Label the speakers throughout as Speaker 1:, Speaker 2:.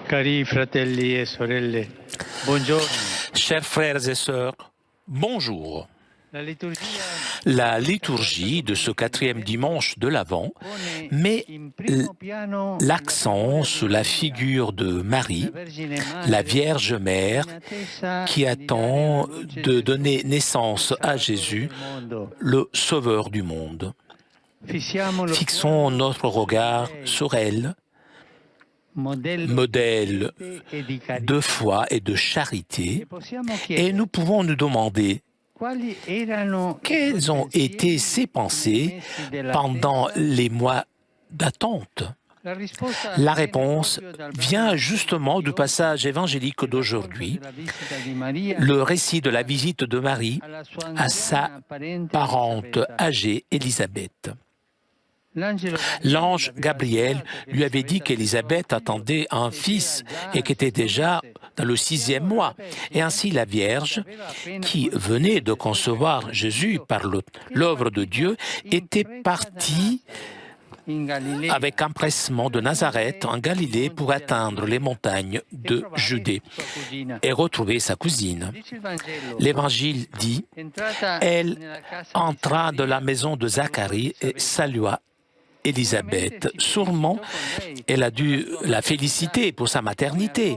Speaker 1: Cari fratelli e sorelle, buongiorno.
Speaker 2: Chers frères et sœurs, bonjour.
Speaker 1: La
Speaker 2: La liturgie de ce quatrième dimanche de l'Avent met l'accent sur la figure de Marie, la Vierge Mère, qui attend de donner naissance à Jésus, le Sauveur du monde. Fixons notre regard sur elle, modèle de foi et de charité, et nous pouvons nous demander quelles ont été ses pensées pendant les mois d'attente. La réponse vient justement du passage évangélique d'aujourd'hui, le récit de la visite de Marie à sa parente âgée Élisabeth. L'ange Gabriel lui avait dit qu'Élisabeth attendait un fils et qu'était déjà dans le 6e mois. Et ainsi la Vierge, qui venait de concevoir Jésus par l'œuvre de Dieu, était partie avec empressement de Nazareth en Galilée pour atteindre les montagnes de Judée et retrouver sa cousine. L'Évangile dit « Elle entra dans la maison de Zacharie et salua Élisabeth. Sûrement, elle a dû la féliciter pour sa maternité,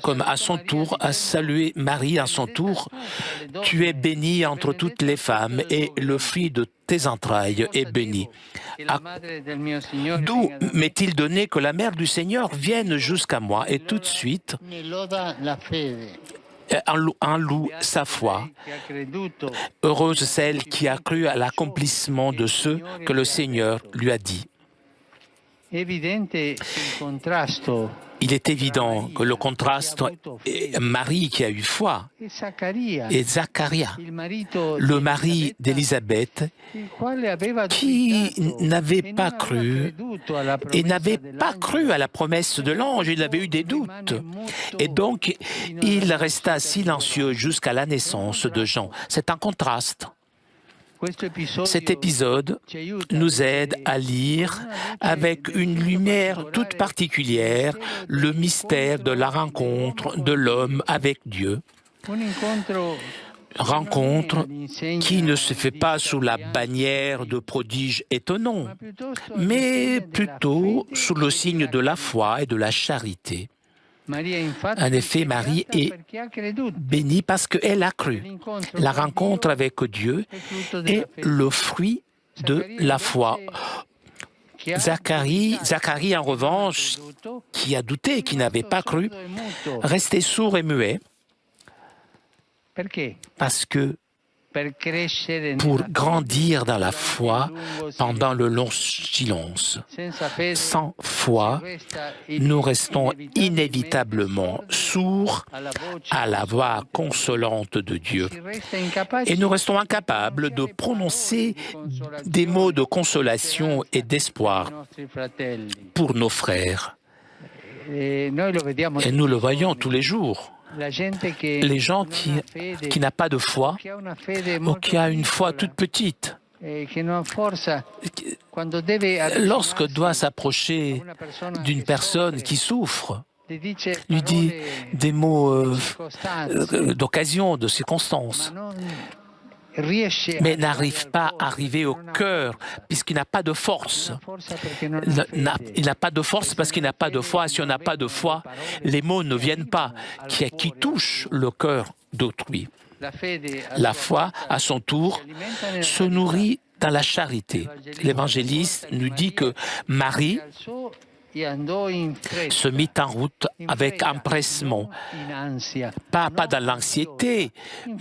Speaker 2: comme à son tour a salué Marie à son tour. « Tu es bénie entre toutes les femmes et le fruit de tes entrailles est béni. » D'où m'est-il donné que la mère du Seigneur vienne jusqu'à moi et tout de suite en loue sa foi. Heureuse celle qui a cru à l'accomplissement de ce que le Seigneur lui a dit. Il est évident que le contraste est Marie qui a eu foi et Zacharie, le mari d'Élisabeth, qui n'avait pas cru et n'avait pas cru à la promesse de l'ange, il avait eu des doutes. Et donc, il resta silencieux jusqu'à la naissance de Jean. C'est un contraste. Cet épisode nous aide à lire avec une lumière toute particulière le mystère de la rencontre de l'homme avec Dieu. Rencontre qui ne se fait pas sous la bannière de prodiges étonnants, mais plutôt sous le signe de la foi et de la charité. En effet, Marie est bénie parce qu'elle a cru. La rencontre avec Dieu est le fruit de la foi. Zacharie, en revanche, qui a douté, qui n'avait pas cru, restait sourd et muet, parce que pour grandir dans la foi pendant le long silence. Sans foi, nous restons inévitablement sourds à la voix consolante de Dieu. Et nous restons incapables de prononcer des mots de consolation et d'espoir pour nos frères. Et nous le voyons tous les jours. Les gens qui n'ont pas de foi ou qui ont une foi toute petite, lorsque doit s'approcher d'une personne qui souffre, lui dit des mots d'occasion, de circonstance, mais n'arrive pas à arriver au cœur puisqu'il n'a pas de force. Il n'a pas de force parce qu'il n'a pas de foi. Si on n'a pas de foi, les mots ne viennent pas, qui touchent le cœur d'autrui. La foi, à son tour, se nourrit dans la charité. L'évangéliste nous dit que Marie se mit en route avec empressement, pas dans l'anxiété,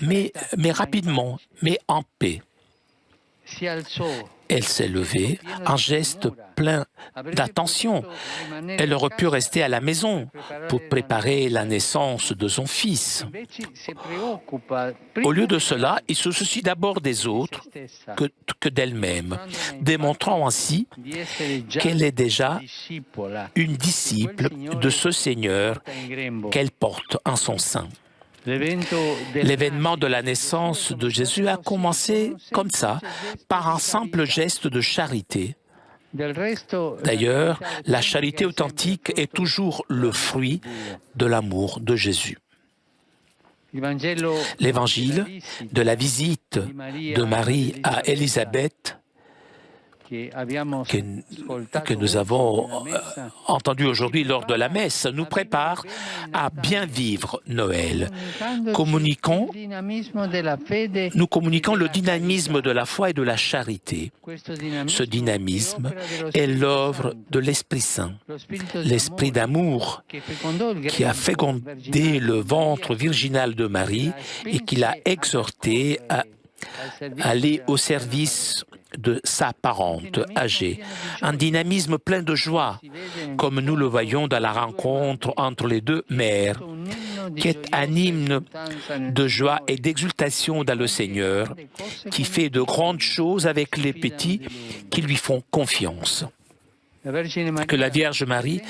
Speaker 2: mais rapidement, mais en paix. Elle s'est levée en geste plein d'attention. Elle aurait pu rester à la maison pour préparer la naissance de son fils. Au lieu de cela, il se soucie d'abord des autres que d'elle-même, démontrant ainsi qu'elle est déjà une disciple de ce Seigneur qu'elle porte en son sein. L'événement de la naissance de Jésus a commencé comme ça, par un simple geste de charité. D'ailleurs, la charité authentique est toujours le fruit de l'amour de Jésus. L'évangile de la visite de Marie à Élisabeth que nous avons entendu aujourd'hui lors de la messe nous prépare à bien vivre Noël. Nous communiquons le dynamisme de la foi et de la charité. Ce dynamisme est l'œuvre de l'Esprit Saint, l'Esprit d'amour qui a fécondé le ventre virginal de Marie et qui l'a exhorté à aller au service de sa parente âgée, un dynamisme plein de joie, comme nous le voyons dans la rencontre entre les deux mères, qui est un hymne de joie et d'exultation dans le Seigneur, qui fait de grandes choses avec les petits qui lui font confiance. Que la Vierge Marie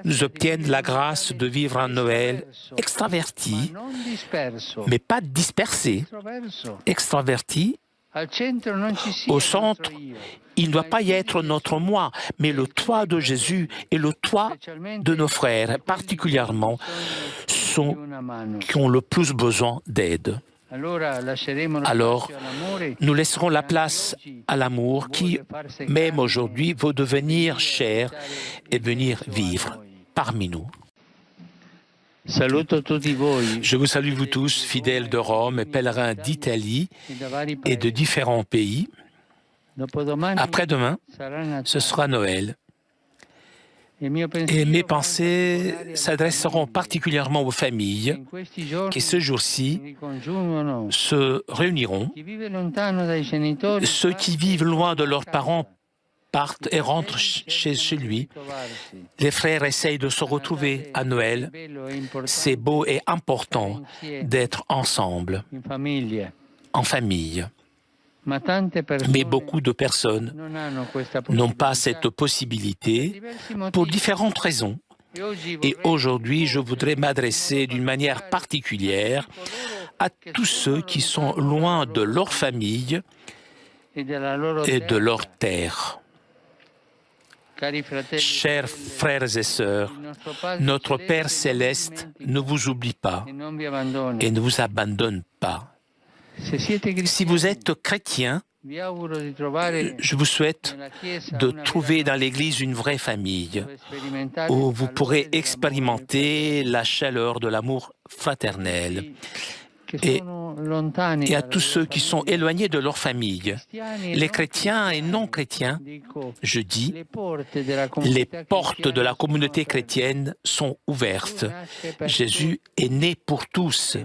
Speaker 2: nous obtienne la grâce de vivre un Noël extraverti, mais pas dispersé, extraverti. Au centre, il ne doit pas y être notre moi, mais le toi de Jésus et le toi de nos frères, particulièrement ceux qui ont le plus besoin d'aide. Alors, nous laisserons la place à l'amour qui, même aujourd'hui, veut devenir chair et venir vivre parmi nous. Je vous salue vous tous, fidèles de Rome et pèlerins d'Italie et de différents pays. Après-demain, ce sera Noël. Et mes pensées s'adresseront particulièrement aux familles qui, ce jour-ci, se réuniront. Ceux qui vivent loin de leurs parents partent et rentrent chez lui. Les frères essayent de se retrouver à Noël. C'est beau et important d'être ensemble, en famille. Mais beaucoup de personnes n'ont pas cette possibilité pour différentes raisons. Et aujourd'hui, je voudrais m'adresser d'une manière particulière à tous ceux qui sont loin de leur famille et de leur terre. Chers frères et sœurs, notre Père céleste ne vous oublie pas et ne vous abandonne pas. Si vous êtes chrétien, je vous souhaite de trouver dans l'Église une vraie famille où vous pourrez expérimenter la chaleur de l'amour fraternel. Et à tous ceux qui sont éloignés de leur famille, les chrétiens et non chrétiens, je dis, les portes de la communauté chrétienne sont ouvertes. Jésus est né pour tous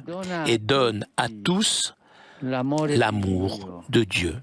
Speaker 2: et donne à tous l'amour de Dieu.